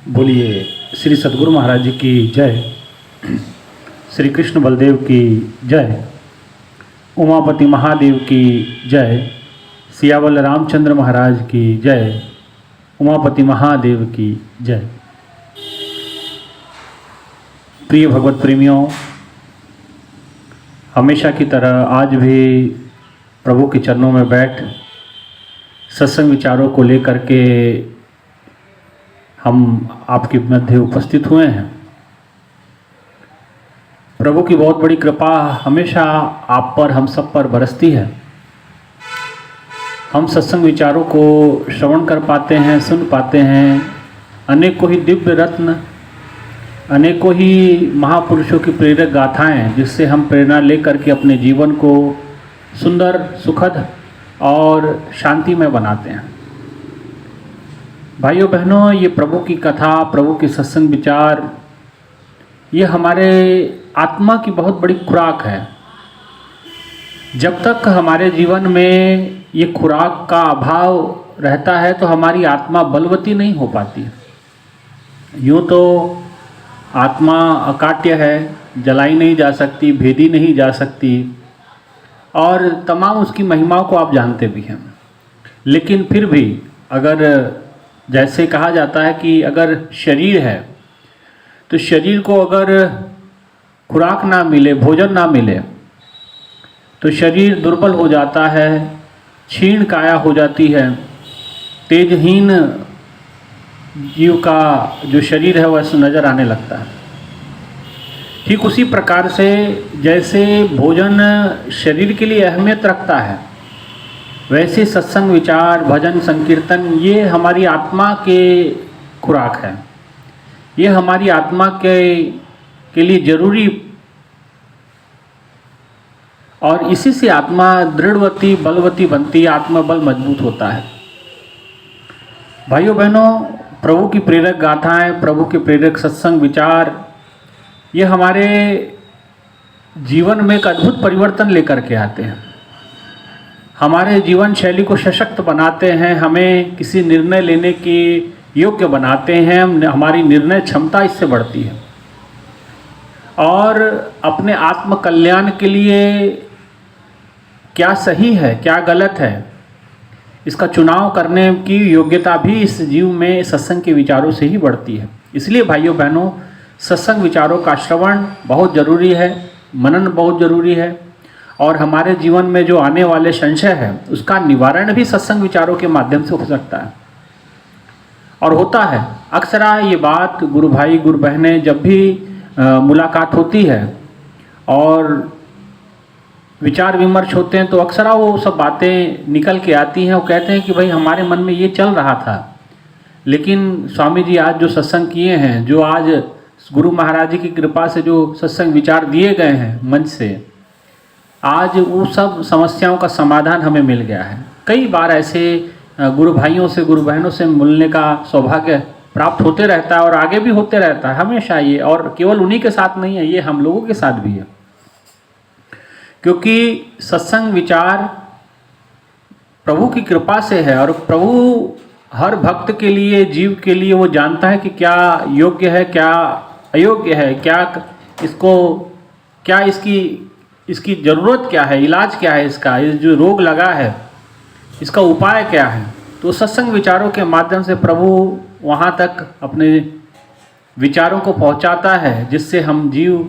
बोलिए श्री सद्गुरु महाराज जी की जय। श्री कृष्ण बलदेव की जय। उमापति महादेव की जय। सियावल रामचंद्र महाराज की जय। उमापति महादेव की जय। प्रिय भगवत प्रेमियों, हमेशा की तरह आज भी प्रभु के चरणों में बैठ सत्संग विचारों को लेकर के हम आपके मध्य उपस्थित हुए हैं। प्रभु की बहुत बड़ी कृपा हमेशा आप पर, हम सब पर बरसती है। हम सत्संग विचारों को श्रवण कर पाते हैं, सुन पाते हैं। अनेकों ही दिव्य रत्न, अनेकों ही महापुरुषों की प्रेरक गाथाएं, जिससे हम प्रेरणा लेकर के अपने जीवन को सुंदर, सुखद और शांतिमय बनाते हैं। भाइयों बहनों, ये प्रभु की कथा, प्रभु के सत्संग विचार, ये हमारे आत्मा की बहुत बड़ी खुराक है। जब तक हमारे जीवन में ये खुराक का अभाव रहता है तो हमारी आत्मा बलवती नहीं हो पाती। यूँ तो आत्मा अकाट्य है, जलाई नहीं जा सकती, भेदी नहीं जा सकती, और तमाम उसकी महिमाओं को आप जानते भी हैं। लेकिन फिर भी अगर जैसे कहा जाता है कि अगर शरीर है तो शरीर को अगर खुराक ना मिले, भोजन ना मिले, तो शरीर दुर्बल हो जाता है, क्षीण काया हो जाती है। तेजहीन जीव का जो शरीर है वह नज़र आने लगता है। ठीक उसी प्रकार से जैसे भोजन शरीर के लिए अहमियत रखता है, वैसे सत्संग विचार, भजन, संकीर्तन, ये हमारी आत्मा के खुराक है। ये हमारी आत्मा के लिए जरूरी, और इसी से आत्मा दृढ़वती, बलवती बनती, आत्मबल मजबूत होता है। भाइयों बहनों, प्रभु की प्रेरक गाथाएं, प्रभु के प्रेरक सत्संग विचार, ये हमारे जीवन में एक अद्भुत परिवर्तन लेकर के आते हैं। हमारे जीवन शैली को सशक्त बनाते हैं, हमें किसी निर्णय लेने की योग्य बनाते हैं, हमारी निर्णय क्षमता इससे बढ़ती है। और अपने आत्म कल्याण के लिए क्या सही है, क्या गलत है, इसका चुनाव करने की योग्यता भी इस जीव में सत्संग के विचारों से ही बढ़ती है। इसलिए भाइयों बहनों, सत्संग विचारों का श्रवण बहुत ज़रूरी है, मनन बहुत ज़रूरी है, और हमारे जीवन में जो आने वाले संशय है उसका निवारण भी सत्संग विचारों के माध्यम से हो सकता है और होता है। अक्सर ये बात गुरु भाई, गुरु बहनें जब भी मुलाकात होती है और विचार विमर्श होते हैं तो अक्सर वो सब बातें निकल के आती हैं। वो कहते हैं कि भाई हमारे मन में ये चल रहा था, लेकिन स्वामी जी आज जो सत्संग किए हैं, जो आज गुरु महाराज जी की कृपा से जो सत्संग विचार दिए गए हैं मंच से, आज वो सब समस्याओं का समाधान हमें मिल गया है। कई बार ऐसे गुरु भाइयों से, गुरु बहनों से मिलने का सौभाग्य प्राप्त होते रहता है और आगे भी होते रहता है हमेशा ये, और केवल उन्हीं के साथ नहीं है, ये हम लोगों के साथ भी है। क्योंकि सत्संग विचार प्रभु की कृपा से है, और प्रभु हर भक्त के लिए, जीव के लिए वो जानता है कि क्या योग्य है, क्या अयोग्य है, क्या इसकी ज़रूरत क्या है, इलाज क्या है इसका, ये जो रोग लगा है इसका उपाय क्या है। तो सत्संग विचारों के माध्यम से प्रभु वहाँ तक अपने विचारों को पहुँचाता है, जिससे हम जीव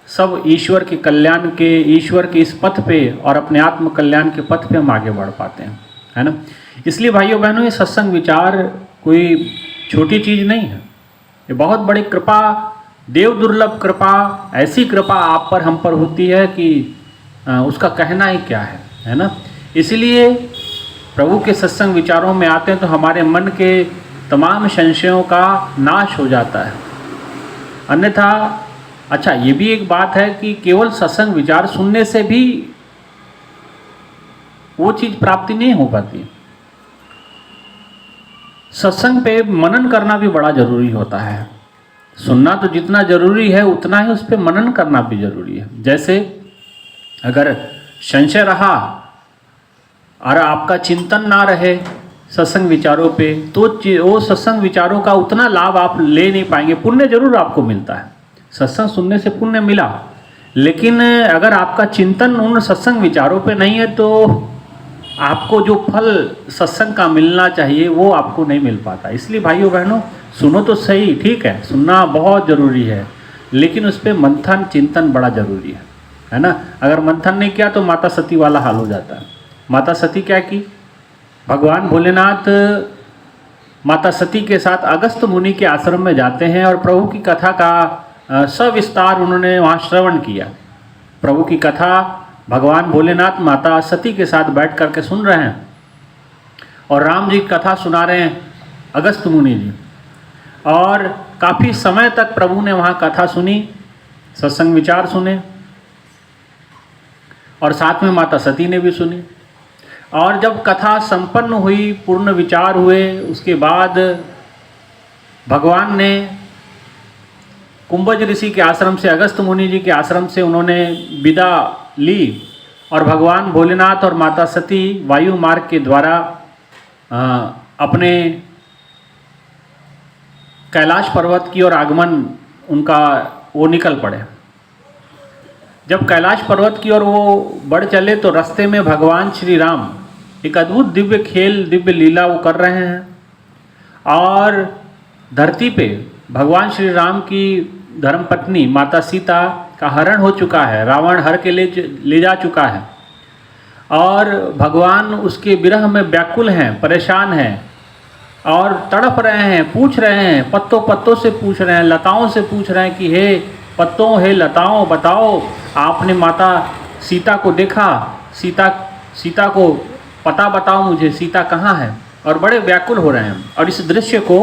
सब ईश्वर के कल्याण के, ईश्वर के इस पथ पे और अपने आत्म कल्याण के पथ पे हम आगे बढ़ पाते हैं, है ना। इसलिए भाइयों बहनों, ये सत्संग विचार कोई छोटी चीज़ नहीं है, ये बहुत बड़ी कृपा, देव दुर्लभ कृपा, ऐसी कृपा आप पर, हम पर होती है कि उसका कहना ही क्या है ना। इसलिए प्रभु के सत्संग विचारों में आते हैं तो हमारे मन के तमाम संशयों का नाश हो जाता है। अन्यथा अच्छा, ये भी एक बात है कि केवल सत्संग विचार सुनने से भी वो चीज़ प्राप्ति नहीं हो पाती। सत्संग पे मनन करना भी बड़ा जरूरी होता है। सुनना तो जितना जरूरी है उतना ही उस पर मनन करना भी जरूरी है। जैसे अगर संशय रहा और आपका चिंतन ना रहे, सत्संग विचारों पे, तो वो सत्संग विचारों का उतना लाभ आप ले नहीं पाएंगे। पुण्य जरूर आपको मिलता है, सत्संग सुनने से पुण्य मिला, लेकिन अगर आपका चिंतन उन सत्संग विचारों पे नहीं है तो आपको जो फल सत्संग का मिलना चाहिए वो आपको नहीं मिल पाता। इसलिए भाइयों बहनों, सुनो तो सही, ठीक है, सुनना बहुत ज़रूरी है, लेकिन उस पर मंथन चिंतन बड़ा ज़रूरी है ना। अगर मंथन नहीं किया तो माता सती वाला हाल हो जाता है। माता सती क्या की, भगवान भोलेनाथ माता सती के साथ अगस्त मुनि के आश्रम में जाते हैं और प्रभु की कथा का सविस्तार उन्होंने वहाँ श्रवण किया। प्रभु की कथा भगवान भोलेनाथ माता सती के साथ बैठ करके सुन रहे हैं और राम जी की कथा सुना रहे हैं अगस्त मुनि जी, और काफ़ी समय तक प्रभु ने वहाँ कथा सुनी, सत्संग विचार सुने, और साथ में माता सती ने भी सुनी। और जब कथा संपन्न हुई, पूर्ण विचार हुए, उसके बाद भगवान ने कुंभज ऋषि के आश्रम से, अगस्त मुनि जी के आश्रम से उन्होंने विदा ली और भगवान भोलेनाथ और माता सती वायु मार्ग के द्वारा अपने कैलाश पर्वत की ओर आगमन उनका वो निकल पड़े। जब कैलाश पर्वत की ओर वो बढ़ चले तो रास्ते में भगवान श्री राम एक अद्भुत दिव्य खेल, दिव्य लीला वो कर रहे हैं। और धरती पे भगवान श्री राम की धर्मपत्नी माता सीता का हरण हो चुका है, रावण हर के ले जा चुका है, और भगवान उसके विरह में व्याकुल हैं, परेशान हैं और तड़प रहे हैं, पूछ रहे हैं, पत्तों पत्तों से पूछ रहे हैं, लताओं से पूछ रहे हैं कि हे पत्तों, हे लताओं, बताओ आपने माता सीता को देखा, सीता को पता बताओ मुझे, सीता कहाँ है। और बड़े व्याकुल हो रहे हैं। और इस दृश्य को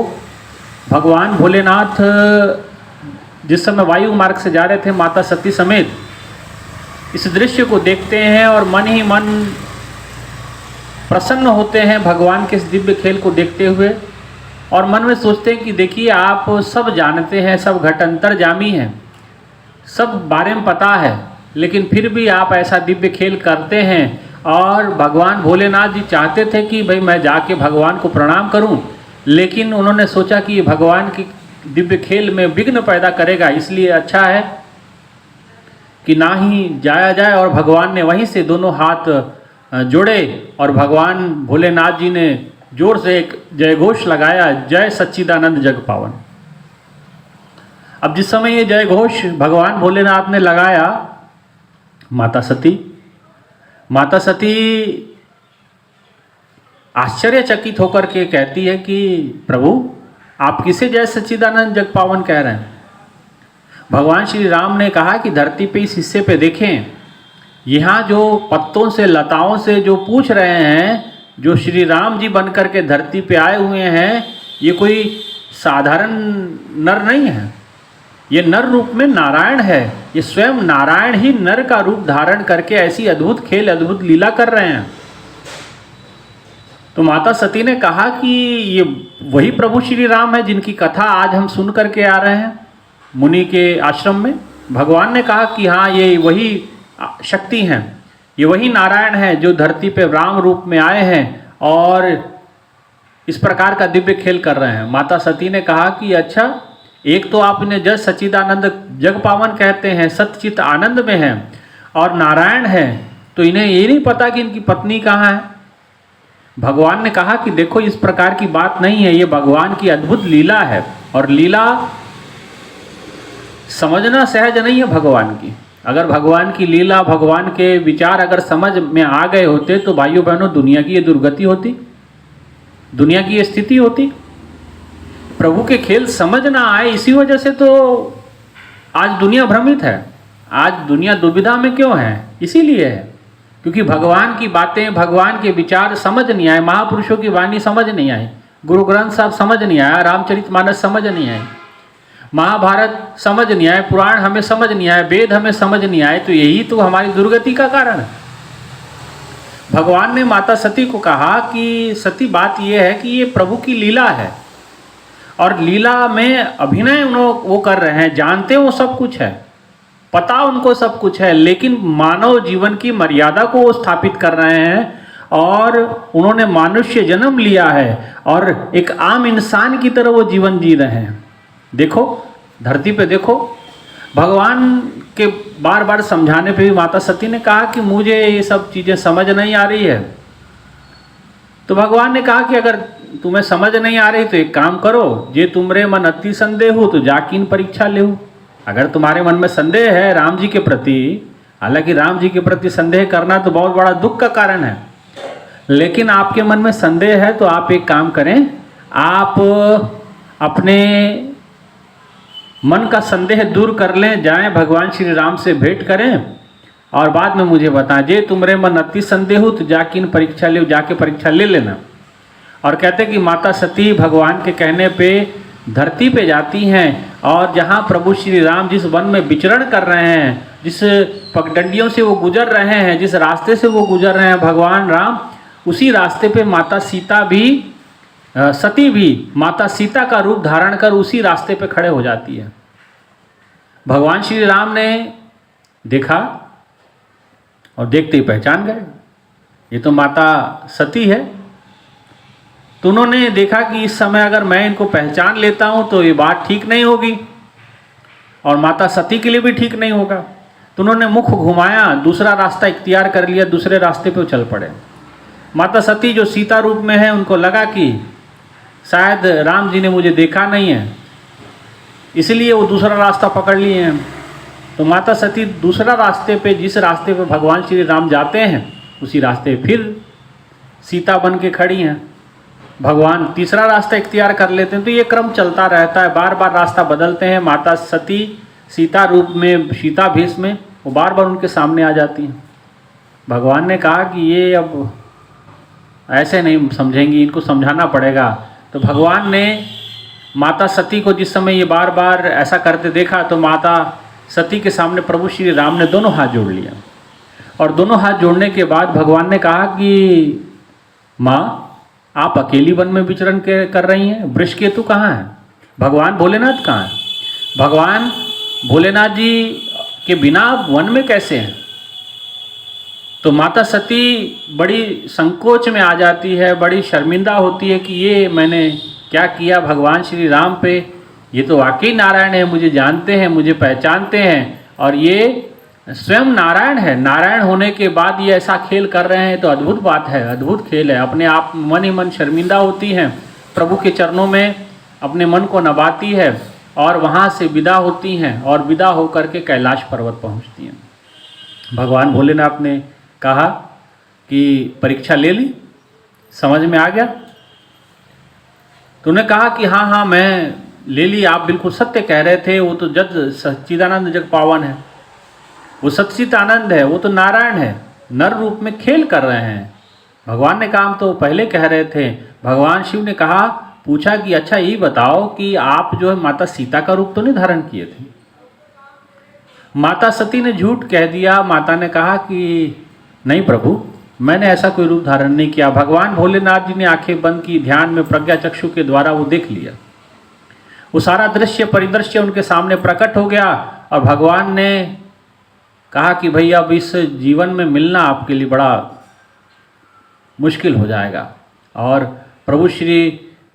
भगवान भोलेनाथ जिस समय वायु मार्ग से जा रहे थे माता सती समेत, इस दृश्य को देखते हैं और मन ही मन प्रसन्न होते हैं भगवान के इस दिव्य खेल को देखते हुए, और मन में सोचते हैं कि देखिए आप सब जानते हैं, सब घटंतरजामी हैं, सब बारे में पता है, लेकिन फिर भी आप ऐसा दिव्य खेल करते हैं। और भगवान भोलेनाथ जी चाहते थे कि भाई मैं जाके भगवान को प्रणाम करूं, लेकिन उन्होंने सोचा कि ये भगवान की दिव्य खेल में विघ्न पैदा करेगा, इसलिए अच्छा है कि ना ही जाया जाए। और भगवान ने वहीं से दोनों हाथ जोड़े और भगवान भोलेनाथ जी ने जोर से एक जय घोष लगाया, जय सच्चिदानंद जग पावन। अब जिस समय ये जय घोष भगवान भोलेनाथ ने लगाया, माता सती आश्चर्यचकित होकर के कहती है कि प्रभु आप किसे जय सच्चिदानंद जग पावन कह रहे हैं। भगवान श्री राम ने कहा कि धरती पे इस हिस्से पे देखें, यहाँ जो पत्तों से, लताओं से जो पूछ रहे हैं, जो श्री राम जी बन कर के धरती पे आए हुए हैं, ये कोई साधारण नर नहीं है, ये नर रूप में नारायण है, ये स्वयं नारायण ही नर का रूप धारण करके ऐसी अद्भुत खेल, अद्भुत लीला कर रहे हैं। तो माता सती ने कहा कि ये वही प्रभु श्री राम है जिनकी कथा आज हम सुन करके आ रहे हैं मुनि के आश्रम में। भगवान ने कहा कि हाँ, ये वही शक्ति हैं, ये वही नारायण है जो धरती पे राम रूप में आए हैं और इस प्रकार का दिव्य खेल कर रहे हैं। माता सती ने कहा कि अच्छा, एक तो आप इन्हें जय सच्चिदानंद जग पावन कहते हैं, सच्चित आनंद में हैं, और नारायण है, तो इन्हें ये नहीं पता कि इनकी पत्नी कहाँ है। भगवान ने कहा कि देखो, इस प्रकार की बात नहीं है, ये भगवान की अद्भुत लीला है, और लीला समझना सहज नहीं है भगवान की। अगर भगवान की लीला, भगवान के विचार अगर समझ में आ गए होते तो भाइयों बहनों, दुनिया की ये दुर्गति होती, दुनिया की ये स्थिति होती। प्रभु के खेल समझ ना आए, इसी वजह से तो आज दुनिया भ्रमित है, आज दुनिया दुविधा में क्यों है, इसीलिए है क्योंकि भगवान की बातें, भगवान के विचार समझ नहीं आए, महापुरुषों की वाणी समझ नहीं आई, गुरु ग्रंथ साहब समझ नहीं आया, रामचरितमानस समझ नहीं आए, महाभारत समझ नहीं आए, पुराण हमें समझ नहीं आए, वेद हमें समझ नहीं आए, तो यही तो हमारी दुर्गति का कारण है। भगवान ने माता सती को कहा कि सती, बात यह है कि ये प्रभु की लीला है, और लीला में अभिनय वो कर रहे हैं, जानते वो सब कुछ है, पता उनको सब कुछ है, लेकिन मानव जीवन की मर्यादा को वो स्थापित कर रहे हैं और उन्होंने मनुष्य जन्म लिया है और एक आम इंसान की तरह वो जीवन जी रहे हैं। देखो धरती पे देखो, भगवान के बार बार समझाने पे भी माता सती ने कहा कि मुझे ये सब चीज़ें समझ नहीं आ रही है। तो भगवान ने कहा कि अगर तुम्हें समझ नहीं आ रही तो एक काम करो, जे तुमरे मन अति संदेह हो तो जाकीन परीक्षा ले हो। अगर तुम्हारे मन में संदेह है राम जी के प्रति, हालांकि राम जी के प्रति संदेह करना तो बहुत बड़ा दुख का कारण है, लेकिन आपके मन में संदेह है तो आप एक काम करें, आप अपने मन का संदेह दूर कर लें, जाएं भगवान श्री राम से भेंट करें और बाद में मुझे बताएं। जे तुमरे मन अति संदेह हो तो जाकिन परीक्षा ले, जाके परीक्षा ले लेना। और कहते कि माता सती भगवान के कहने पे धरती पे जाती हैं और जहाँ प्रभु श्री राम जिस वन में विचरण कर रहे हैं, जिस पगडंडियों से वो गुजर रहे हैं, जिस रास्ते से वो गुजर रहे हैं भगवान राम, उसी रास्ते पे माता सीता भी, सती भी माता सीता का रूप धारण कर उसी रास्ते पे खड़े हो जाती है। भगवान श्री राम ने देखा और देखते ही पहचान गए, ये तो माता सती है। तो उन्होंने देखा कि इस समय अगर मैं इनको पहचान लेता हूँ तो ये बात ठीक नहीं होगी और माता सती के लिए भी ठीक नहीं होगा। तो उन्होंने मुख घुमाया, दूसरा रास्ता इख्तियार कर लिया, दूसरे रास्ते पे चल पड़े। माता सती जो सीता रूप में है, उनको लगा कि शायद राम जी ने मुझे देखा नहीं है, इसलिए वो दूसरा रास्ता पकड़ लिए हैं। तो माता सती दूसरा रास्ते पे, जिस रास्ते पे भगवान श्री राम जाते हैं उसी रास्ते फिर सीता बन के खड़ी हैं। भगवान तीसरा रास्ता इख्तियार कर लेते हैं। तो ये क्रम चलता रहता है, बार बार रास्ता बदलते हैं। माता सती सीता रूप में, सीता भेष में वो बार बार उनके सामने आ जाती हैं। भगवान ने कहा कि ये अब ऐसे नहीं समझेंगी, इनको समझाना पड़ेगा। तो भगवान ने माता सती को जिस समय ये बार बार ऐसा करते देखा तो माता सती के सामने प्रभु श्री राम ने दोनों हाथ जोड़ लिया और दोनों हाथ जोड़ने के बाद भगवान ने कहा कि माँ, आप अकेली वन में विचरण कर रही हैं, वृषकेतु कहाँ है, भगवान भोलेनाथ कहाँ है, भगवान भोलेनाथ जी के बिना आप वन में कैसे हैं। तो माता सती बड़ी संकोच में आ जाती है, बड़ी शर्मिंदा होती है कि ये मैंने क्या किया भगवान श्री राम पे, ये तो वाकई नारायण है, मुझे जानते हैं, मुझे पहचानते हैं और ये स्वयं नारायण है। नारायण होने के बाद ये ऐसा खेल कर रहे हैं तो अद्भुत बात है, अद्भुत खेल है। अपने आप मन ही मन शर्मिंदा होती हैं, प्रभु के चरणों में अपने मन को नवाती है और वहाँ से विदा होती हैं और विदा होकर के कैलाश पर्वत पहुँचती हैं। भगवान भोलेनाथ ने कहा कि परीक्षा ले ली, समझ में आ गया। तो उन्हें कहा कि हाँ हाँ मैं ले ली, आप बिल्कुल सत्य कह रहे थे, वो तो जग सच्चिदानंद जग पावन है, वो सच्चिदानंद है, वो तो नारायण है, नर रूप में खेल कर रहे हैं। भगवान ने कहा हम तो पहले कह रहे थे। भगवान शिव ने कहा, पूछा कि अच्छा ये बताओ कि आप जो है माता सीता का रूप तो नहीं धारण किए थे। माता सती ने झूठ कह दिया। माता ने कहा कि नहीं प्रभु, मैंने ऐसा कोई रूप धारण नहीं किया। भगवान भोलेनाथ जी ने आंखें बंद की, ध्यान में प्रज्ञा चक्षु के द्वारा वो देख लिया, वो सारा दृश्य परिदृश्य उनके सामने प्रकट हो गया और भगवान ने कहा कि भाई अब इस जीवन में मिलना आपके लिए बड़ा मुश्किल हो जाएगा। और प्रभु श्री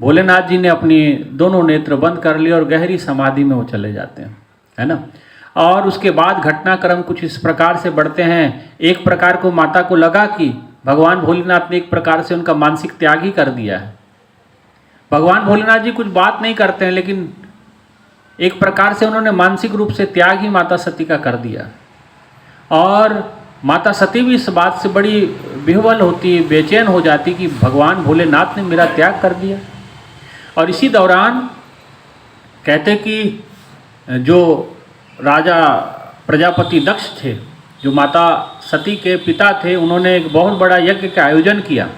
भोलेनाथ जी ने अपनी दोनों नेत्र बंद कर लिए और गहरी समाधि में वो चले जाते हैं, है ना। और उसके बाद घटनाक्रम कुछ इस प्रकार से बढ़ते हैं। एक प्रकार को माता को लगा कि भगवान भोलेनाथ ने एक प्रकार से उनका मानसिक त्याग ही कर दिया है। भगवान भोलेनाथ जी कुछ बात नहीं करते हैं, लेकिन एक प्रकार से उन्होंने मानसिक रूप से त्याग ही माता सती का कर दिया। और माता सती भी इस बात से बड़ी विह्वल होती, बेचैन हो जाती कि भगवान भोलेनाथ ने मेरा त्याग कर दिया। और इसी दौरान कहते कि जो राजा प्रजापति दक्ष थे, जो माता सती के पिता थे, उन्होंने एक बहुत बड़ा यज्ञ का आयोजन किया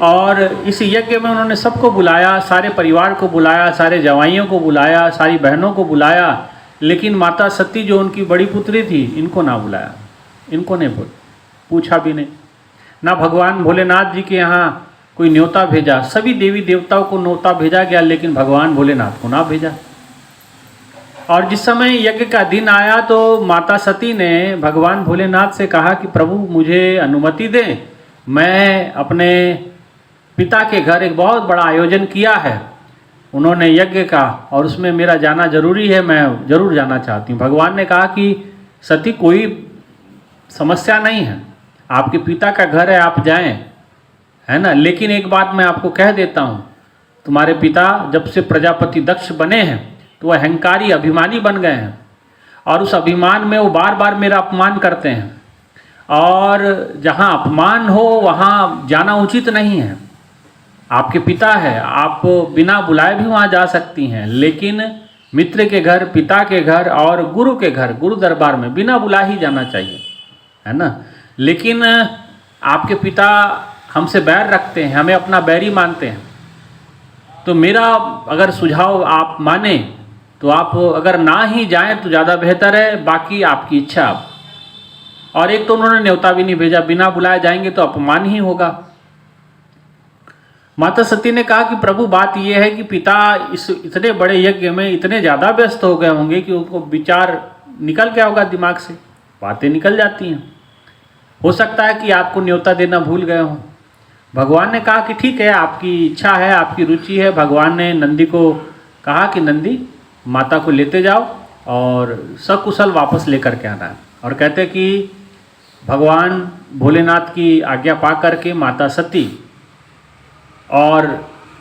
और इस यज्ञ में उन्होंने सबको बुलाया, सारे परिवार को बुलाया, सारे जवाइयों को बुलाया, सारी बहनों को बुलाया, लेकिन माता सती जो उनकी बड़ी पुत्री थी, इनको ना बुलाया, इनको नहीं पूछा भी नहीं, ना भगवान भोलेनाथ जी के यहाँ कोई न्योता भेजा। सभी देवी देवताओं को न्योता भेजा गया, लेकिन भगवान भोलेनाथ को ना भेजा। और जिस समय यज्ञ का दिन आया तो माता सती ने भगवान भोलेनाथ से कहा कि प्रभु मुझे अनुमति दें, मैं अपने पिता के घर एक बहुत बड़ा आयोजन किया है, उन्होंने यज्ञ का, और उसमें मेरा जाना जरूरी है, मैं जरूर जाना चाहती हूँ। भगवान ने कहा कि सती कोई समस्या नहीं है, आपके पिता का घर है, आप जाएं, है ना। लेकिन एक बात मैं आपको कह देता हूँ, तुम्हारे पिता जब से प्रजापति दक्ष बने हैं तो वह अहंकारी अभिमानी बन गए हैं, और उस अभिमान में वो बार बार मेरा अपमान करते हैं, और जहाँ अपमान हो वहाँ जाना उचित नहीं है। आपके पिता है, आप बिना बुलाए भी वहाँ जा सकती हैं, लेकिन मित्र के घर, पिता के घर और गुरु के घर, गुरु दरबार में बिना बुलाए ही जाना चाहिए, है ना। लेकिन आपके पिता हमसे बैर रखते हैं, हमें अपना बैरी मानते हैं, तो मेरा अगर सुझाव आप माने तो आप अगर ना ही जाएं तो ज़्यादा बेहतर है, बाकी आपकी इच्छा। और एक तो उन्होंने न्योता भी नहीं भेजा, बिना बुलाए जाएंगे तो अपमान ही होगा। माता सती ने कहा कि प्रभु बात यह है कि पिता इस इतने बड़े यज्ञ में इतने ज़्यादा व्यस्त हो गए होंगे कि उनको विचार निकल गया होगा दिमाग से, बातें निकल जाती हैं, हो सकता है कि आपको न्योता देना भूल गए हों। भगवान ने कहा कि ठीक है, आपकी इच्छा है, आपकी रुचि है। भगवान ने नंदी को कहा कि नंदी माता को लेते जाओ और सकुशल वापस लेकर के आना है। और कहते कि भगवान भोलेनाथ की आज्ञा पा करके माता सती और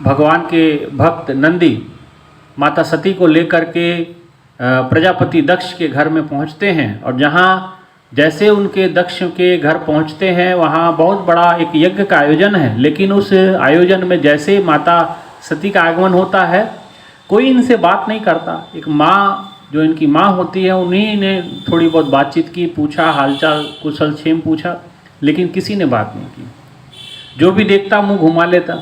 भगवान के भक्त नंदी माता सती को लेकर के प्रजापति दक्ष के घर में पहुंचते हैं। और जहां जैसे उनके दक्ष के घर पहुंचते हैं वहां बहुत बड़ा एक यज्ञ का आयोजन है, लेकिन उस आयोजन में जैसे माता सती का आगमन होता है कोई इनसे बात नहीं करता। एक माँ, जो इनकी माँ होती है, उन्हीं ने थोड़ी बहुत बातचीत की, पूछा हालचाल कुशल क्षेम पूछा, लेकिन किसी ने बात नहीं की। जो भी देखता मुंह घुमा लेता।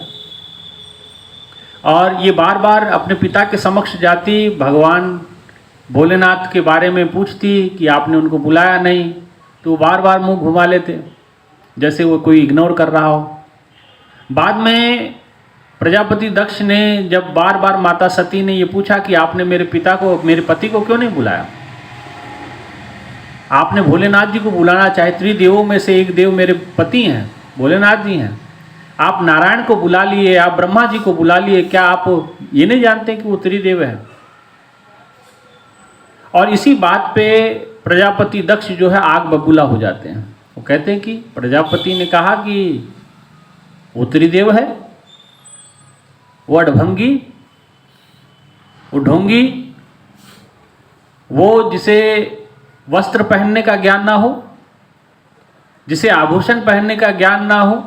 और ये बार बार अपने पिता के समक्ष जाती, भगवान भोलेनाथ के बारे में पूछती कि आपने उनको बुलाया नहीं, तो बार बार मुंह घुमा लेते जैसे वो कोई इग्नोर कर रहा हो। बाद में प्रजापति दक्ष ने जब बार बार माता सती ने ये पूछा कि आपने मेरे पिता को, मेरे पति को क्यों नहीं बुलाया, आपने भोलेनाथ जी को बुलाना चाहे, त्रिदेवों में से एक देव मेरे पति हैं, भोलेनाथ जी हैं, आप नारायण को बुला लिए, आप ब्रह्मा जी को बुला लिए, क्या आप ये नहीं जानते कि वो त्रिदेव है। और इसी बात पे प्रजापति दक्ष जो है आग बबूला हो जाते हैं। वो कहते हैं कि प्रजापति ने कहा कि वो त्रिदेव है, वो अडभंगी, वो ढोंगी, वो जिसे वस्त्र पहनने का ज्ञान ना हो, जिसे आभूषण पहनने का ज्ञान ना हो,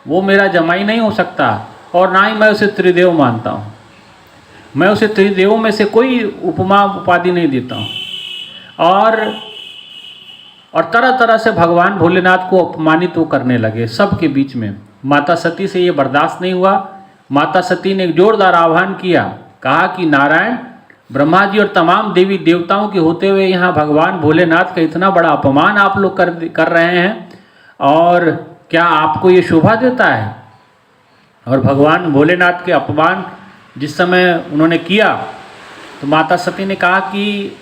वो मेरा जमाई नहीं हो सकता, और ना ही मैं उसे त्रिदेव मानता हूँ। मैं उसे त्रिदेवों में से कोई उपमा उपाधि नहीं देता हूँ। और तरह तरह से भगवान भोलेनाथ को अपमानित वो करने लगे सबके बीच में। माता सती से ये बर्दाश्त नहीं हुआ। माता सती ने एक जोरदार आह्वान किया, कहा कि नारायण, ब्रह्मा जी और तमाम देवी देवताओं के होते हुए यहाँ भगवान भोलेनाथ का इतना बड़ा अपमान आप लोग कर रहे हैं, और क्या आपको ये शोभा देता है। और भगवान भोलेनाथ के अपमान जिस समय उन्होंने किया तो माता सती ने कहा कि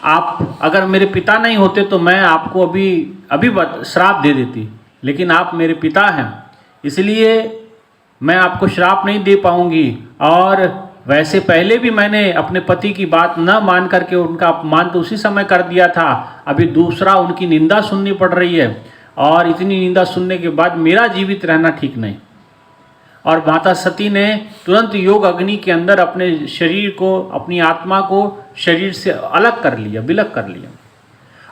आप अगर मेरे पिता नहीं होते तो मैं आपको अभी श्राप दे देती, लेकिन आप मेरे पिता हैं इसलिए मैं आपको श्राप नहीं दे पाऊंगी। और वैसे पहले भी मैंने अपने पति की बात न मान करके उनका अपमान तो उसी समय कर दिया था, अभी दूसरा उनकी निंदा सुननी पड़ रही है, और इतनी निंदा सुनने के बाद मेरा जीवित रहना ठीक नहीं। और माता सती ने तुरंत योग अग्नि के अंदर अपने शरीर को, अपनी आत्मा को शरीर से अलग कर लिया, विलग कर लिया।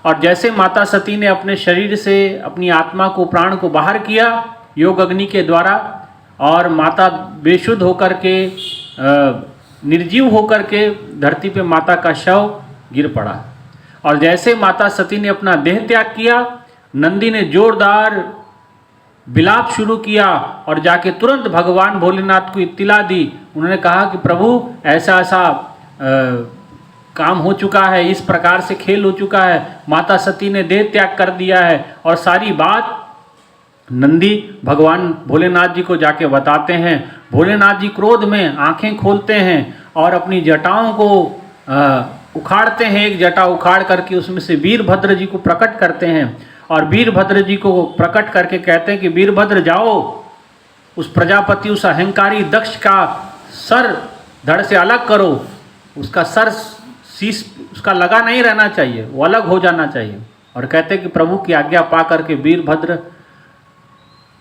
और जैसे माता सती ने अपने शरीर से अपनी आत्मा को, प्राण को बाहर किया योग अग्नि के द्वारा, और माता बेशुद्ध होकर के, निर्जीव होकर के धरती पे माता का शव गिर पड़ा। और जैसे माता सती ने अपना देह त्याग किया, नंदी ने जोरदार विलाप शुरू किया और जाके तुरंत भगवान भोलेनाथ को इत्तिला दी। उन्होंने कहा कि प्रभु ऐसा ऐसा काम हो चुका है, इस प्रकार से खेल हो चुका है, माता सती ने देह त्याग कर दिया है। और सारी बात नंदी भगवान भोलेनाथ जी को जाके बताते हैं। भोलेनाथ जी क्रोध में आंखें खोलते हैं और अपनी जटाओं को उखाड़ते हैं, एक जटा उखाड़ करके उसमें से वीरभद्र जी को प्रकट करते हैं। और वीरभद्र जी को प्रकट करके कहते हैं कि वीरभद्र जाओ, उस प्रजापति, उस अहंकारी दक्ष का सर धड़ से अलग करो, उसका सर शीश उसका लगा नहीं रहना चाहिए, वो अलग हो जाना चाहिए। और कहते हैं कि प्रभु की आज्ञा पा करके वीरभद्र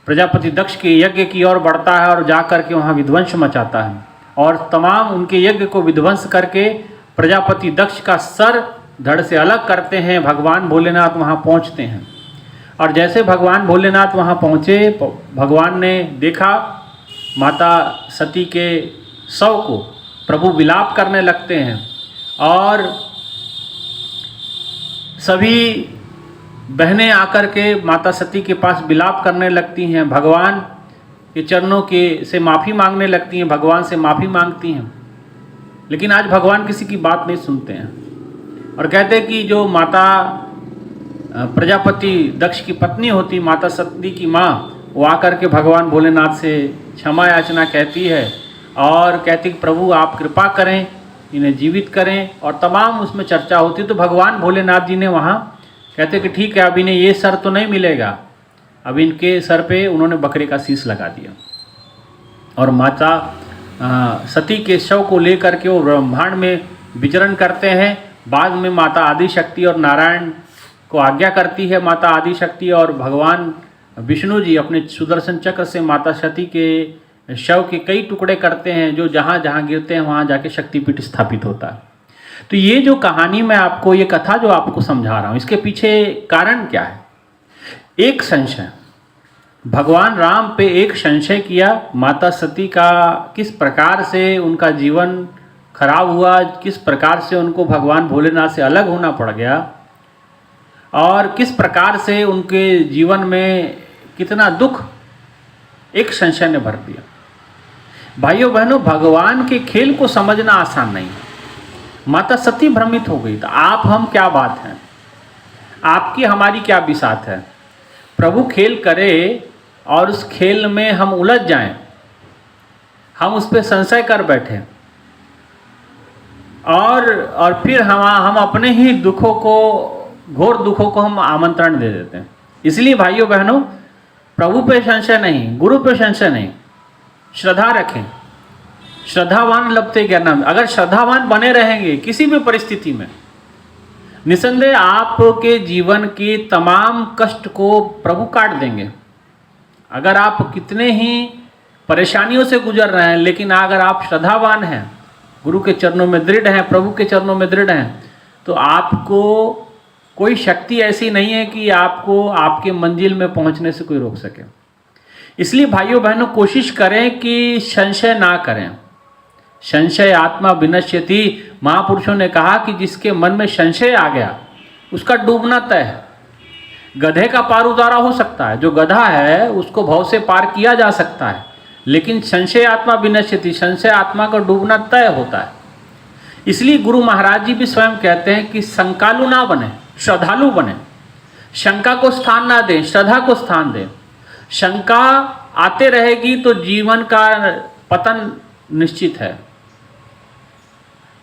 प्रजापति दक्ष के यज्ञ की ओर बढ़ता है और जा करके वहाँ विध्वंस मचाता है, और तमाम उनके यज्ञ को विध्वंस करके प्रजापति दक्ष का सर धड़ से अलग करते हैं। भगवान भोलेनाथ वहाँ पहुँचते हैं, और जैसे भगवान भोलेनाथ वहाँ पहुँचे, भगवान ने देखा माता सती के शव को, प्रभु विलाप करने लगते हैं और सभी बहनें आकर के माता सती के पास विलाप करने लगती हैं, भगवान के चरणों के से माफ़ी मांगने लगती हैं, भगवान से माफ़ी मांगती हैं। लेकिन आज भगवान किसी की बात नहीं सुनते हैं और कहते हैं कि जो माता प्रजापति दक्ष की पत्नी होती, माता सती की माँ, वो आकर के भगवान भोलेनाथ से क्षमा याचना कहती है और कहती कि प्रभु आप कृपा करें, इन्हें जीवित करें, और तमाम उसमें चर्चा होती। तो भगवान भोलेनाथ जी ने वहाँ कहते कि ठीक है, अब इन्हें ये सर तो नहीं मिलेगा। अब इनके सर पे उन्होंने बकरे का शीश लगा दिया और माता सती के शव को लेकर के वो ब्रह्मांड में विचरण करते हैं। बाद में माता आदिशक्ति और नारायण को आज्ञा करती है, माता आदिशक्ति और भगवान विष्णु जी अपने सुदर्शन चक्र से माता सती के शव के कई टुकड़े करते हैं, जो जहाँ जहाँ गिरते हैं वहाँ जाके शक्तिपीठ स्थापित होता है। तो ये जो कहानी मैं आपको, ये कथा जो आपको समझा रहा हूँ, इसके पीछे कारण क्या है? एक संशय, भगवान राम पे एक संशय किया, माता सती का किस प्रकार से उनका जीवन खराब हुआ, किस प्रकार से उनको भगवान भोलेनाथ से अलग होना पड़ गया, और किस प्रकार से उनके जीवन में कितना दुख एक संशय ने भर दिया। भाइयों बहनों, भगवान के खेल को समझना आसान नहीं है। माता सती भ्रमित हो गई, तो आप हम क्या बात है, आपकी हमारी क्या बिसात है? प्रभु खेल करे और उस खेल में हम उलझ जाएं, हम उस पर संशय कर बैठे और फिर हम अपने ही दुखों को, घोर दुखों को हम आमंत्रण दे देते हैं। इसलिए भाइयों बहनों, प्रभु पे संशय नहीं, गुरु पे संशय नहीं, श्रद्धा रखें। श्रद्धावान लभते ज्ञानम। अगर श्रद्धावान बने रहेंगे किसी भी परिस्थिति में, निसंदेह आपके जीवन की तमाम कष्ट को प्रभु काट देंगे। अगर आप कितने ही परेशानियों से गुजर रहे हैं, लेकिन अगर आप श्रद्धावान हैं, गुरु के चरणों में दृढ़ हैं, प्रभु के चरणों में दृढ़ हैं, तो आपको कोई शक्ति ऐसी नहीं है कि आपको आपके मंजिल में पहुंचने से कोई रोक सके। इसलिए भाइयों बहनों, कोशिश करें कि संशय ना करें। संशय आत्मा विनश्यति। महापुरुषों ने कहा कि जिसके मन में संशय आ गया उसका डूबना तय है। गधे का पार उतारा हो सकता है, जो गधा है उसको भव से पार किया जा सकता है, लेकिन संशय आत्मा विनश्यति, संशय आत्मा का डूबना तय होता है। इसलिए गुरु महाराज जी भी स्वयं कहते हैं कि शंकालु ना बने, श्रद्धालु बने। शंका को स्थान ना दें, श्रद्धा को स्थान दें। शंका आते रहेगी तो जीवन का पतन निश्चित है,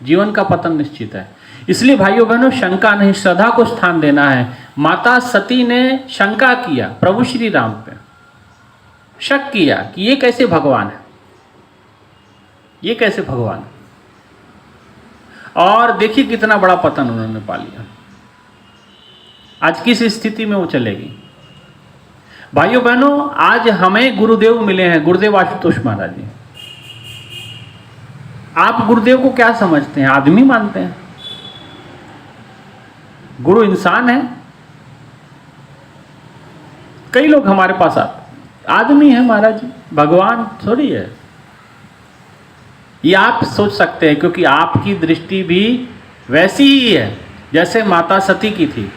जीवन का पतन निश्चित है। इसलिए भाइयों बहनों, शंका नहीं, श्रद्धा को स्थान देना है। माता सती ने शंका किया प्रभु श्री राम पे, शक किया कि ये कैसे भगवान है, ये कैसे भगवान है, और देखिए कितना बड़ा पतन उन्होंने पा लिया। आज किस स्थिति में वो चलेगी। भाइयों बहनों, आज हमें गुरुदेव मिले हैं, गुरुदेव आशुतोष महाराज जी। आप गुरुदेव को क्या समझते हैं? आदमी मानते हैं? गुरु इंसान है? कई लोग हमारे पास आते, आदमी है महाराज जी, भगवान थोड़ी है। ये आप सोच सकते हैं, क्योंकि आपकी दृष्टि भी वैसी ही है जैसे माता सती की थी।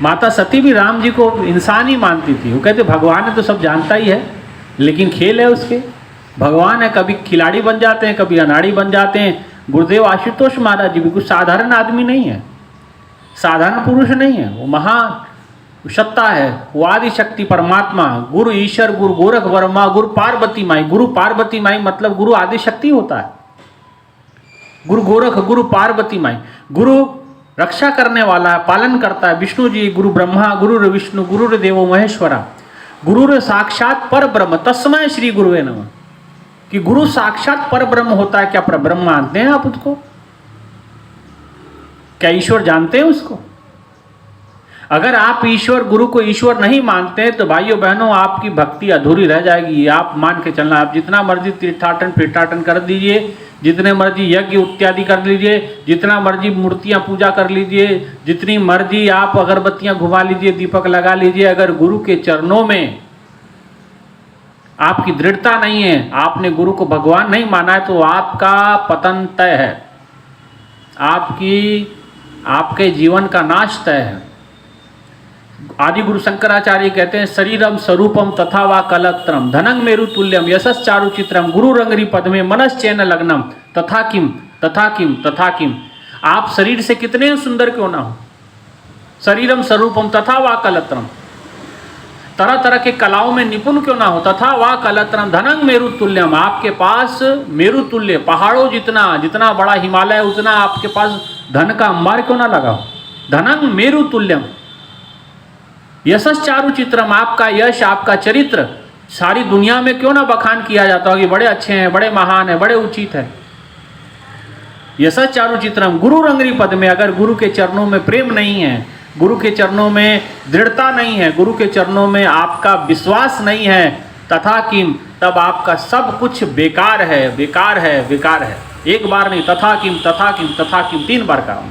माता सती भी राम जी को इंसान ही मानती थी। वो कहते भगवान है तो सब जानता ही है, लेकिन खेल है उसके। भगवान है, कभी खिलाड़ी बन जाते हैं, कभी अनाड़ी बन जाते हैं। गुरुदेव आशुतोष महाराज जी भी कुछ साधारण आदमी नहीं है, साधारण पुरुष नहीं है। वो महान सत्ता है, वो आदि शक्ति परमात्मा, गुरु ईश्वर, गुरु गोरख वर्मा, गुरु पार्वती माई। गुरु पार्वती माई मतलब गुरु आदि शक्ति होता है। गुरु गोरख, गुरु पार्वती माई, गुरु रक्षा करने वाला है, पालन करता है। विष्णु जी गुरु ब्रह्मा गुरुर विष्णु गुरुर देवो महेश्वरा गुरुर साक्षात पर ब्रह्म तस्मै श्री गुरुवे नमः। कि गुरु साक्षात पर ब्रह्म होता है। क्या पर ब्रह्म मानते हैं आप उसको? क्या ईश्वर जानते हैं उसको? अगर आप ईश्वर गुरु को ईश्वर नहीं मानते तो भाइयों बहनों आपकी भक्ति अधूरी रह जाएगी। आप मान के चलना, आप जितना मर्जी तीर्थाटन फिटाटन कर दीजिए, जितने मर्जी यज्ञ इत्यादि कर लीजिए, जितना मर्जी मूर्तियां पूजा कर लीजिए, जितनी मर्जी आप अगरबत्तियां घुमा लीजिए, दीपक लगा लीजिए, अगर गुरु के चरणों में आपकी दृढ़ता नहीं है, आपने गुरु को भगवान नहीं माना है, तो आपका पतन तय है, आपके जीवन का नाश तय है। आदि गुरु शंकराचार्य कहते हैं शरीरम स्वरूपम तथा वा कलत्रम धनंग मेरु तुल्यम यशस चारु चित्रम गुरु रंगरी पद्मे मनश्चैन लग्नम तथा किम तथा किम तथा किम। आप शरीर से कितने सुंदर क्यों ना हो, शरीरम स्वरूपम तथा वा कलत्रम, तरह तरह के कलाओं में निपुण क्यों ना हो, तथा वा कलत्रम धनंग मेरु तुल्यम, आपके पास मेरु तुल्य पहाड़ों जितना बड़ा हिमालय उतना आपके पास धन का अंबार क्यों ना लगा हो। धनंग मेरु तुल्यम यशस चारु चित्रम, आपका यश आपका चरित्र सारी दुनिया में क्यों ना बखान किया जाता हो कि बड़े अच्छे हैं, बड़े महान हैं, बड़े उचित हैं। यशस चारु चित्रम गुरु रंगरी पद में, अगर गुरु के चरणों में प्रेम नहीं है, गुरु के चरणों में दृढ़ता नहीं है, गुरु के चरणों में आपका विश्वास नहीं है, तथा किम, तब आपका सब कुछ बेकार है, बेकार है, बेकार है। एक बार नहीं, तथा किम तथा किम तथा किम 3 बार कहा।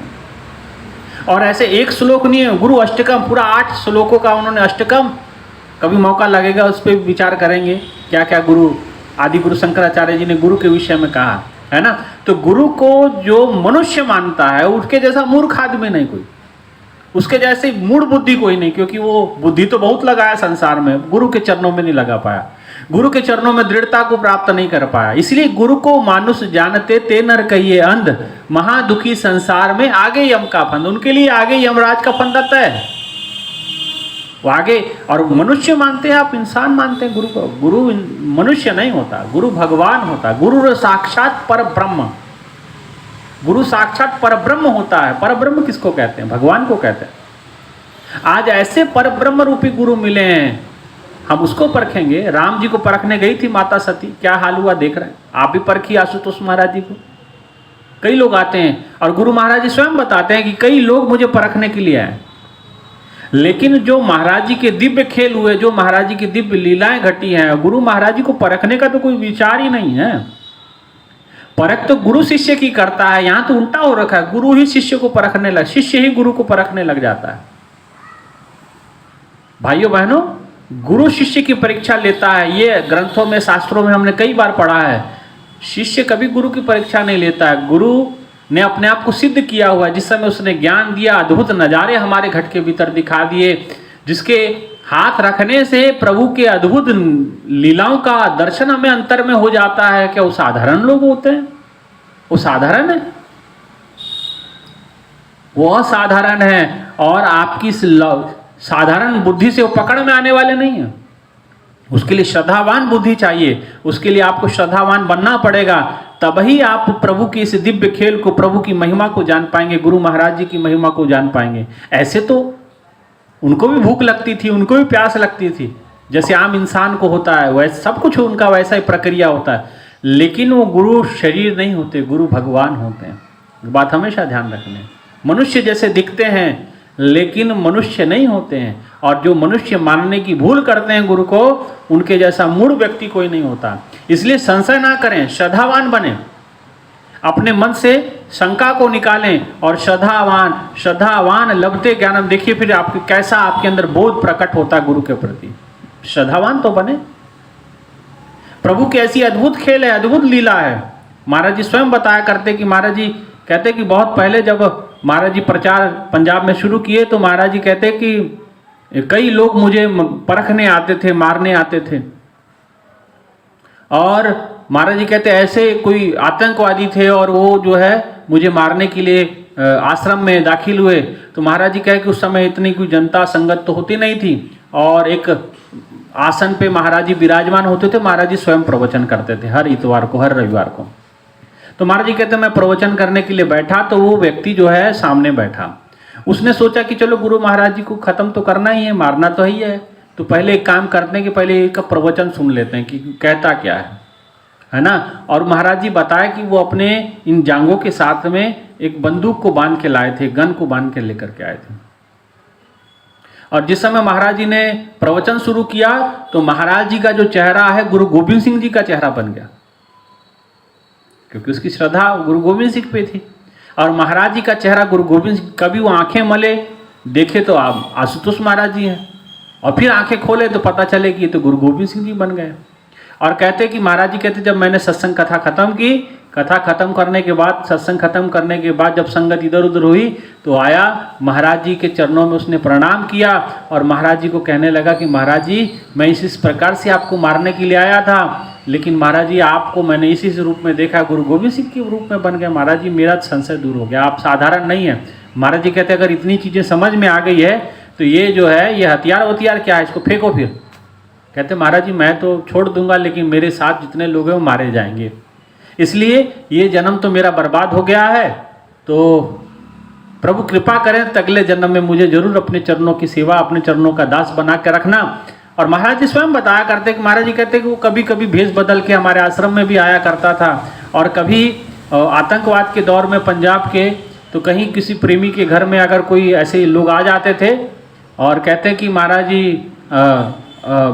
और ऐसे एक श्लोक नहीं है, गुरु अष्टकम पूरा 8 श्लोकों का उन्होंने अष्टकम, कभी मौका लगेगा उस पर विचार करेंगे क्या क्या गुरु आदि गुरु शंकराचार्य जी ने गुरु के विषय में कहा है ना। तो गुरु को जो मनुष्य मानता है उसके जैसा मूर्ख आदमी नहीं कोई, उसके जैसे मूढ़ बुद्धि कोई नहीं, क्योंकि वो बुद्धि तो बहुत लगाया संसार में, गुरु के चरणों में नहीं लगा पाया, गुरु के चरणों में दृढ़ता को प्राप्त नहीं कर पाया। इसलिए गुरु को मानुष जानते ते नर कहिए अंध, महादुखी संसार में आगे यम का फंद, उनके लिए आगे यमराज का फंदा तय, वो आगे। और मनुष्य मानते हैं आप, इंसान मानते हैं गुरु को, गुरु मनुष्य नहीं होता, गुरु भगवान होता है, गुरु साक्षात पर ब्रह्म, गुरु साक्षात पर ब्रह्म होता है। पर ब्रह्म किसको कहते हैं? भगवान को कहते हैं। आज ऐसे पर ब्रह्म रूपी गुरु मिले हैं, हम उसको परखेंगे। राम जी को परखने गई थी माता सती, क्या हाल हुआ देख रहे हैं आप भी, परखी आशुतोष महाराज जी को। कई लोग आते हैं और गुरु महाराज जी स्वयं बताते हैं कि कई लोग मुझे परखने के लिए आए, लेकिन जो महाराज जी के दिव्य खेल हुए, जो महाराज जी की दिव्य लीलाएं घटी हैं, गुरु महाराज जी को परखने का तो कोई विचार ही नहीं है। परख तो गुरु शिष्य की करता है, यहां तो उल्टा हो रखा है, गुरु ही शिष्य को परखने लग, शिष्य ही गुरु को परखने लग जाता है। भाइयों बहनों, गुरु शिष्य की परीक्षा लेता है, ये ग्रंथों में शास्त्रों में हमने कई बार पढ़ा है। शिष्य कभी गुरु की परीक्षा नहीं लेता है, गुरु ने अपने आप को सिद्ध किया हुआ है। जिस समय उसने ज्ञान दिया, अद्भुत नज़ारे हमारे घट के भीतर दिखा दिए, जिसके हाथ रखने से प्रभु के अद्भुत लीलाओं का दर्शन हमें अंतर में हो जाता है। क्या वो साधारण लोग होते हैं? वो साधारण है, वो असाधारण है, और आपकी साधारण बुद्धि से वो पकड़ में आने वाले नहीं है। उसके लिए श्रद्धावान बुद्धि चाहिए, उसके लिए आपको श्रद्धावान बनना पड़ेगा, तभी आप प्रभु की इस दिव्य खेल को, प्रभु की महिमा को जान पाएंगे, गुरु महाराज जी की महिमा को जान पाएंगे। ऐसे तो उनको भी भूख लगती थी, उनको भी प्यास लगती थी, जैसे आम इंसान को होता है, वैसे सब कुछ उनका वैसा ही प्रक्रिया होता है, लेकिन वो गुरु शरीर नहीं होते, गुरु भगवान होते हैं। बात हमेशा ध्यान रखना। मनुष्य जैसे दिखते हैं लेकिन मनुष्य नहीं होते हैं, और जो मनुष्य मानने की भूल करते हैं गुरु को, उनके जैसा मूढ़ व्यक्ति कोई नहीं होता। इसलिए संशय ना करें, श्रद्धावान बने, अपने मन से शंका को निकालें, और श्रद्धावान लभते ज्ञानम। देखिए फिर आपके कैसा आपके अंदर बोध प्रकट होता है गुरु के प्रति। श्रद्धावान तो बने। प्रभु की ऐसी अद्भुत खेल है, अद्भुत लीला है। महाराज जी स्वयं बताया करते कि महाराज जी कहते कि बहुत पहले जब महाराज जी प्रचार पंजाब में शुरू किए, तो महाराज जी कहते कि कई लोग मुझे परखने आते थे, मारने आते थे, और महाराज जी कहते ऐसे कोई आतंकवादी थे और वो जो है मुझे मारने के लिए आश्रम में दाखिल हुए। तो महाराज जी कहे कि उस समय इतनी कोई जनता संगत तो होती नहीं थी, और एक आसन पे महाराज जी विराजमान होते थे, महाराज जी स्वयं प्रवचन करते थे हर इतवार को, हर रविवार को। तो महाराज जी कहते मैं प्रवचन करने के लिए बैठा, तो वो व्यक्ति जो है सामने बैठा, उसने सोचा कि चलो गुरु महाराज जी को ख़त्म तो करना ही है, मारना तो ही है, तो पहले एक काम करते हैं कि पहले इसका प्रवचन सुन लेते हैं कि कहता क्या है ना। और महाराज जी बताया कि वो अपने इन जांघों के साथ में एक बंदूक को बांध के लाए थे, गन को बांध के लेकर के आए थे। और जिस समय महाराज जी ने प्रवचन शुरू किया तो महाराज जी का जो चेहरा है गुरु गोविंद सिंह जी का चेहरा बन गया, क्योंकि उसकी श्रद्धा गुरु गोविंद सिंह पे थी। और महाराज जी का चेहरा गुरु गोविंद सिंह, कभी वो आंखें मले देखे तो आप आशुतोष महाराज जी हैं, और फिर आंखें खोले तो पता चले कि ये तो गुरु गोविंद सिंह जी बन गए। और कहते कि महाराज जी कहते जब मैंने सत्संग कथा खत्म की, कथा खत्म करने के बाद, सत्संग खत्म करने के बाद जब संगत इधर उधर हुई तो आया महाराज जी के चरणों में, उसने प्रणाम किया और महाराज जी को कहने लगा कि महाराज जी मैं इस प्रकार से आपको मारने के लिए आया था, लेकिन महाराज जी आपको मैंने इसी रूप में देखा, गुरु गोविंद सिंह के रूप में बन गया। महाराज जी मेरा संशय दूर हो गया, आप साधारण नहीं है। महाराज जी कहते अगर इतनी चीज़ें समझ में आ गई है तो ये जो है ये हथियार क्या है, इसको फेंको। फिर कहते महाराज जी मैं तो छोड़ दूंगा, लेकिन मेरे साथ जितने लोग हैं वो मारे जाएंगे, इसलिए ये जन्म तो मेरा बर्बाद हो गया है, तो प्रभु कृपा करें तो अगले जन्म में मुझे जरूर अपने चरणों की सेवा, अपने चरणों का दास बना के रखना। और महाराज जी स्वयं बताया करते कि महाराज जी कहते कि वो कभी कभी भेष बदल के हमारे आश्रम में भी आया करता था, और कभी आतंकवाद के दौर में पंजाब के, तो कहीं किसी प्रेमी के घर में अगर कोई ऐसे लोग आ जाते थे और कहते कि महाराज जी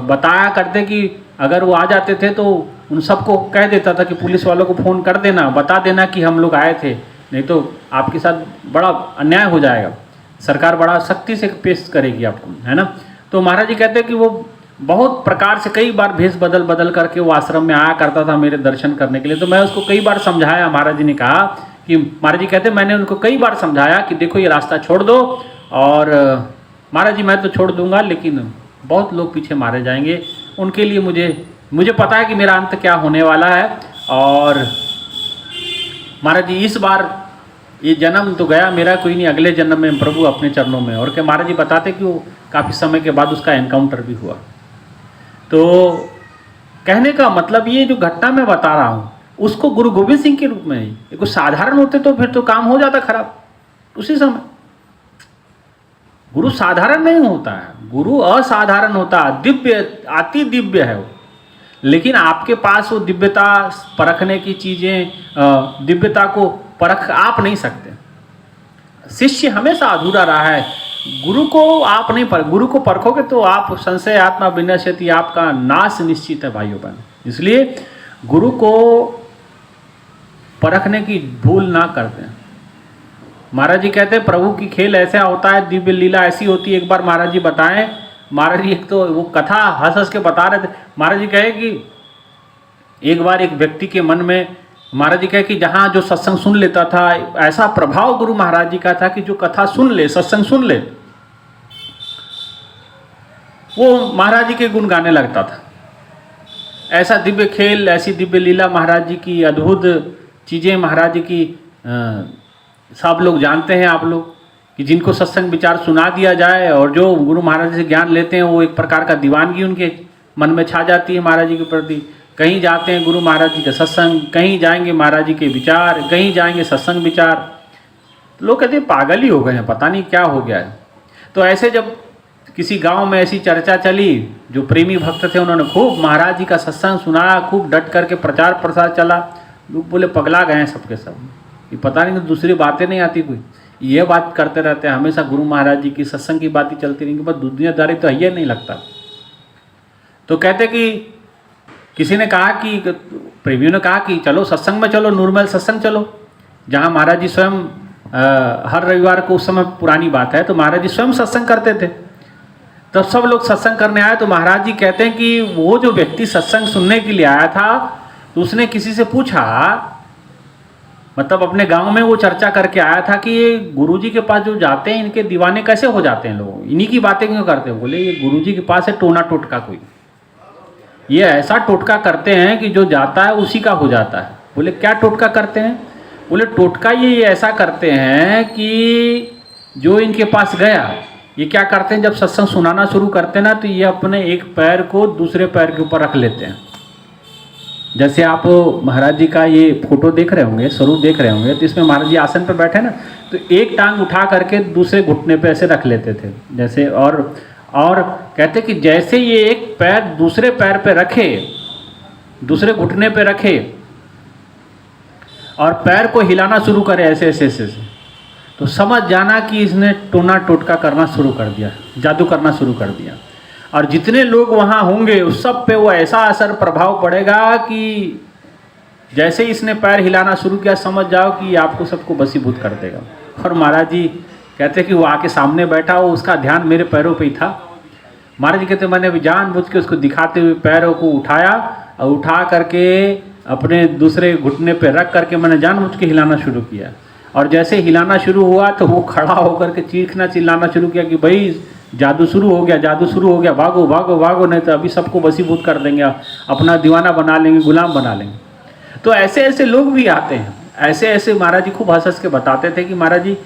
बताया करते कि अगर वो आ जाते थे तो उन सबको कह देता था कि पुलिस वालों को फ़ोन कर देना, बता देना कि हम लोग आए थे, नहीं तो आपके साथ बड़ा अन्याय हो जाएगा, सरकार बड़ा सख्ती से पेश करेगी आपको, है ना। तो महाराज जी कहते हैं कि वो बहुत प्रकार से कई बार भेष बदल करके वो आश्रम में आया करता था मेरे दर्शन करने के लिए। तो मैं उसको कई बार समझाया, महाराज जी ने कहा कि महाराज जी कहते मैंने उनको कई बार समझाया कि देखो ये रास्ता छोड़ दो, और महाराज जी मैं तो छोड़ दूंगा लेकिन बहुत लोग पीछे मारे जाएंगे, उनके लिए मुझे पता है कि मेरा अंत क्या होने वाला है। और महाराज जी इस बार ये जन्म तो गया मेरा, कोई नहीं, अगले जन्म में प्रभु अपने चरणों में। और क्या महाराज जी बताते कि वो काफ़ी समय के बाद उसका एनकाउंटर भी हुआ। तो कहने का मतलब ये जो घटना मैं बता रहा हूँ उसको गुरु गोविंद सिंह के रूप में ही, ये कुछ साधारण होते तो फिर तो काम हो जाता खराब उसी समय। गुरु साधारण नहीं होता है, गुरु असाधारण होता है, दिव्य, अति दिव्य है वो। लेकिन आपके पास वो दिव्यता परखने की चीज़ें, दिव्यता को परख आप नहीं सकते। शिष्य हमेशा अधूरा रहा है, गुरु को आप नहीं पर, गुरु को परखोगे तो आप संशय आत्मा विनश्यति, आपका नाश निश्चित है भाइयों बहन। इसलिए गुरु को परखने की भूल ना करते हैं। महाराज जी कहते हैं प्रभु की खेल ऐसा होता है, दिव्य लीला ऐसी होती है। एक बार महाराज जी बताएं, महाराज जी एक तो वो कथा हंस के बता रहे थे। महाराज जी कहे कि एक बार एक व्यक्ति के मन में, महाराज जी कहे कि जहाँ जो सत्संग सुन लेता था, ऐसा प्रभाव गुरु महाराज जी का था कि जो कथा सुन ले, सत्संग सुन ले, वो महाराज जी के गुण गाने लगता था। ऐसा दिव्य खेल, ऐसी दिव्य लीला महाराज जी की, अद्भुत चीज़ें महाराज जी की सब लोग जानते हैं। आप लोग कि जिनको सत्संग विचार सुना दिया जाए और जो गुरु महाराज जी से ज्ञान लेते हैं, वो एक प्रकार का दीवानगी उनके मन में छा जाती है महाराज जी के प्रति। कहीं जाते हैं गुरु महाराज जी का सत्संग, कहीं जाएंगे महाराज जी के विचार, कहीं जाएंगे सत्संग विचार। लोग कहते हैं पागल ही हो गए हैं, पता नहीं क्या हो गया है। तो ऐसे जब किसी गांव में ऐसी चर्चा चली, जो प्रेमी भक्त थे उन्होंने खूब महाराज जी का सत्संग सुनाया, खूब डट करके प्रचार प्रसार चला। लोग बोले पगला गए हैं सबके सब, ये पता नहीं दूसरी बातें नहीं आती, कोई ये बात करते रहते हैं हमेशा, गुरु महाराज जी की सत्संग की बातें चलती रहेंगी, बस दुनियादारी तो है नहीं लगता। तो कहते कि किसी ने कहा कि प्रेमियों ने कहा कि चलो सत्संग में चलो, नूरमहल सत्संग चलो, जहाँ महाराज जी स्वयं हर रविवार को, उस समय पुरानी बात है, तो महाराज जी स्वयं सत्संग करते थे। तब सब लोग सत्संग करने आए तो महाराज जी कहते हैं कि वो जो व्यक्ति सत्संग सुनने के लिए आया था, तो उसने किसी से पूछा, मतलब अपने गांव में वो चर्चा करके आया था कि ये गुरुजी के पास जो जाते हैं इनके दीवाने कैसे हो जाते हैं लोग, इन्हीं की बातें क्यों करते हैं। बोले ये गुरुजी के पास है टोना टोटका, कोई ये ऐसा टोटका करते हैं कि जो जाता है उसी का हो जाता है। बोले क्या टोटका करते हैं? बोले टोटका ये ऐसा करते हैं कि जो इनके पास गया, ये क्या करते हैं, जब सत्संग सुनाना शुरू करते हैं ना, तो ये अपने एक पैर को दूसरे पैर के ऊपर रख लेते हैं, जैसे आप महाराज जी का ये फोटो देख रहे होंगे, स्वरूप देख रहे होंगे, तो इसमें महाराज जी आसन पर बैठे ना, तो एक टांग उठा करके दूसरे घुटने पे ऐसे रख लेते थे जैसे, और कहते कि जैसे ये एक पैर दूसरे पैर पे रखे, दूसरे घुटने पे रखे और पैर को हिलाना शुरू करे ऐसे ऐसे ऐसे, तो समझ जाना कि इसने टोना टोटका करना शुरू कर दिया, जादू करना शुरू कर दिया। और जितने लोग वहाँ होंगे उस सब पे वो ऐसा असर प्रभाव पड़ेगा कि जैसे ही इसने पैर हिलाना शुरू किया, समझ जाओ कि आपको सबको बसीभूत कर देगा। और महाराज जी कहते कि वो आके सामने बैठा, वो उसका ध्यान मेरे पैरों पे ही था। महाराज जी कहते मैंने भी जानबूझ के उसको दिखाते हुए पैरों को उठाया और उठा करके अपने दूसरे घुटने पे रख करके मैंने जानबूझ के हिलाना शुरू किया। और जैसे हिलाना शुरू हुआ तो वो खड़ा होकर के चीखना चिल्लाना शुरू किया कि भाई जादू शुरू हो गया, जादू शुरू हो गया, भागो भागो भागो, नहीं तो अभी सबको बसीभूत कर देंगे, अपना दीवाना बना लेंगे, गुलाम बना लेंगे। तो ऐसे ऐसे लोग भी आते हैं, ऐसे ऐसे महाराज जी खूब हंस हंस के बताते थे कि महाराज जी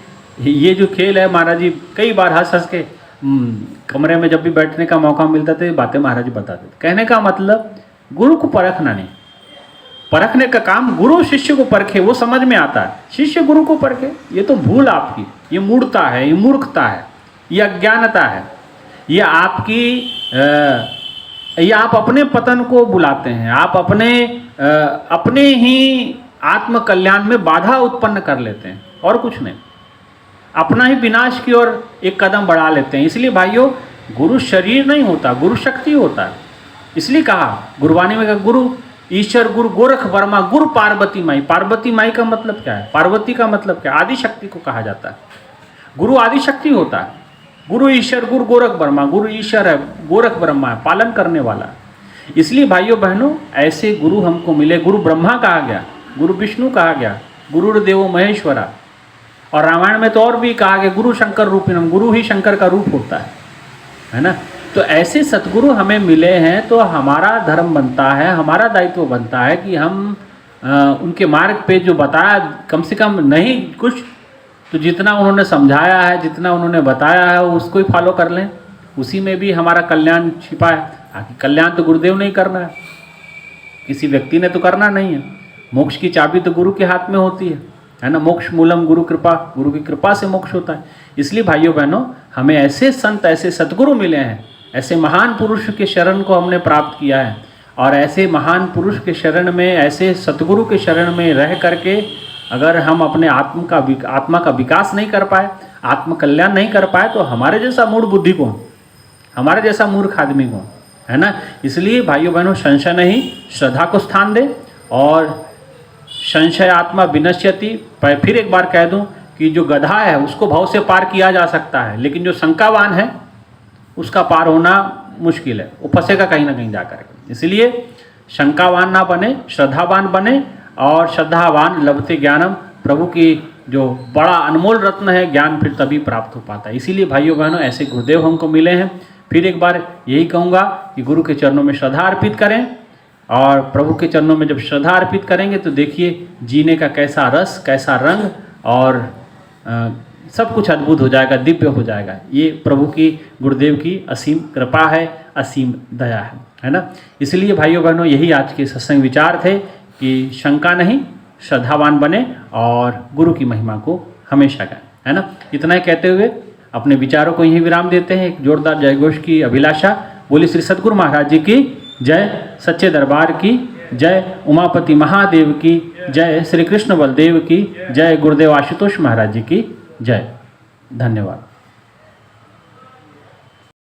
ये जो खेल है, महाराज जी कई बार हंस हंस के कमरे में जब भी बैठने का मौका मिलता था बातें महाराज जी बताते थे। कहने का मतलब गुरु को परखना नहीं, परखने का काम गुरु शिष्य को परखे, वो समझ में आता है। शिष्य गुरु को परखे, ये तो भूल आपकी, ये मूढ़ता है, ये मूर्खता है, ये अज्ञानता है, ये आपकी ये आप अपने पतन को बुलाते हैं, आप अपने ही आत्म कल्याण में बाधा उत्पन्न कर लेते हैं और कुछ नहीं, अपना ही विनाश की ओर एक कदम बढ़ा लेते हैं। इसलिए भाइयों, गुरु शरीर नहीं होता, गुरु शक्ति होता है। इसलिए कहा गुरुवाणी में, कहा गुरु ईश्वर गुरु गोरख वर्मा गुरु पार्वती माई। पार्वती माई का मतलब क्या है? पार्वती का मतलब क्या है? आदि शक्ति को कहा जाता है। गुरु आदि शक्ति होता है। गुरु ईश्वर गुरु गोरख ब्रह्मा, गुरु ईश्वर है, गोरख ब्रह्मा है, पालन करने वाला। इसलिए भाइयों बहनों, ऐसे गुरु हमको मिले। गुरु ब्रह्मा कहा गया, गुरु विष्णु कहा गया, गुरुर्देवो महेश्वरा। और रामायण में तो और भी कहा गया गुरु शंकर रूपिणम, गुरु ही शंकर का रूप होता है ना। तो ऐसे सतगुरु हमें मिले हैं, तो हमारा धर्म बनता है, हमारा दायित्व बनता है कि हम उनके मार्ग पे जो बताया, कम से कम नहीं कुछ तो जितना उन्होंने समझाया है, जितना उन्होंने बताया है, उसको ही फॉलो कर लें। उसी में भी हमारा कल्याण छिपा है। आखिर कल्याण तो गुरुदेव ने ही करना है, किसी व्यक्ति ने तो करना नहीं है। मोक्ष की चाबी तो गुरु के हाथ में होती है ना। मोक्ष मूलम गुरु कृपा, गुरु की कृपा से मोक्ष होता है। इसलिए भाइयों बहनों, हमें ऐसे संत, ऐसे सतगुरु मिले हैं, ऐसे महान पुरुष के शरण को हमने प्राप्त किया है। और ऐसे महान पुरुष के शरण में, ऐसे सतगुरु के शरण में रह करके अगर हम अपने आत्मा का विकास नहीं कर पाए, आत्म कल्याण नहीं कर पाए, तो हमारे जैसा मूढ़ बुद्धि कौन, हमारे जैसा मूर्ख आदमी कौन, है ना। इसलिए भाइयों बहनों, संशय नहीं, श्रद्धा को स्थान दें। और संशय आत्मा विनश्यति, फिर एक बार कह दूं कि जो गधा है उसको भव से पार किया जा सकता है, लेकिन जो शंकावान है उसका पार होना मुश्किल है, वो फंसेगा कहीं ना कहीं जाकर। इसलिए शंकावान ना बने, श्रद्धावान बने। और श्रद्धावान लभते ज्ञानम, प्रभु की जो बड़ा अनमोल रत्न है ज्ञान, फिर तभी प्राप्त हो पाता है। इसीलिए भाइयों बहनों, ऐसे गुरुदेव हमको मिले हैं। फिर एक बार यही कहूँगा कि गुरु के चरणों में श्रद्धा अर्पित करें। और प्रभु के चरणों में जब श्रद्धा अर्पित करेंगे तो देखिए जीने का कैसा रस, कैसा रंग, और सब कुछ अद्भुत हो जाएगा, दिव्य हो जाएगा। ये प्रभु की, गुरुदेव की असीम कृपा है, असीम दया है ना। इसलिए भाइयों बहनों, यही आज के सत्संग विचार थे कि शंका नहीं, श्रद्धावान बने और गुरु की महिमा को हमेशा गाएं, है ना। इतना ही कहते हुए अपने विचारों को यहीं विराम देते हैं। एक जोरदार जयघोष की अभिलाषा। बोली श्री सद्गुरु महाराज जी की जय, सच्चे दरबार की जय, उमापति महादेव की जय, श्री कृष्ण बलदेव की जय, गुरुदेव आशुतोष महाराज जी की जय। धन्यवाद।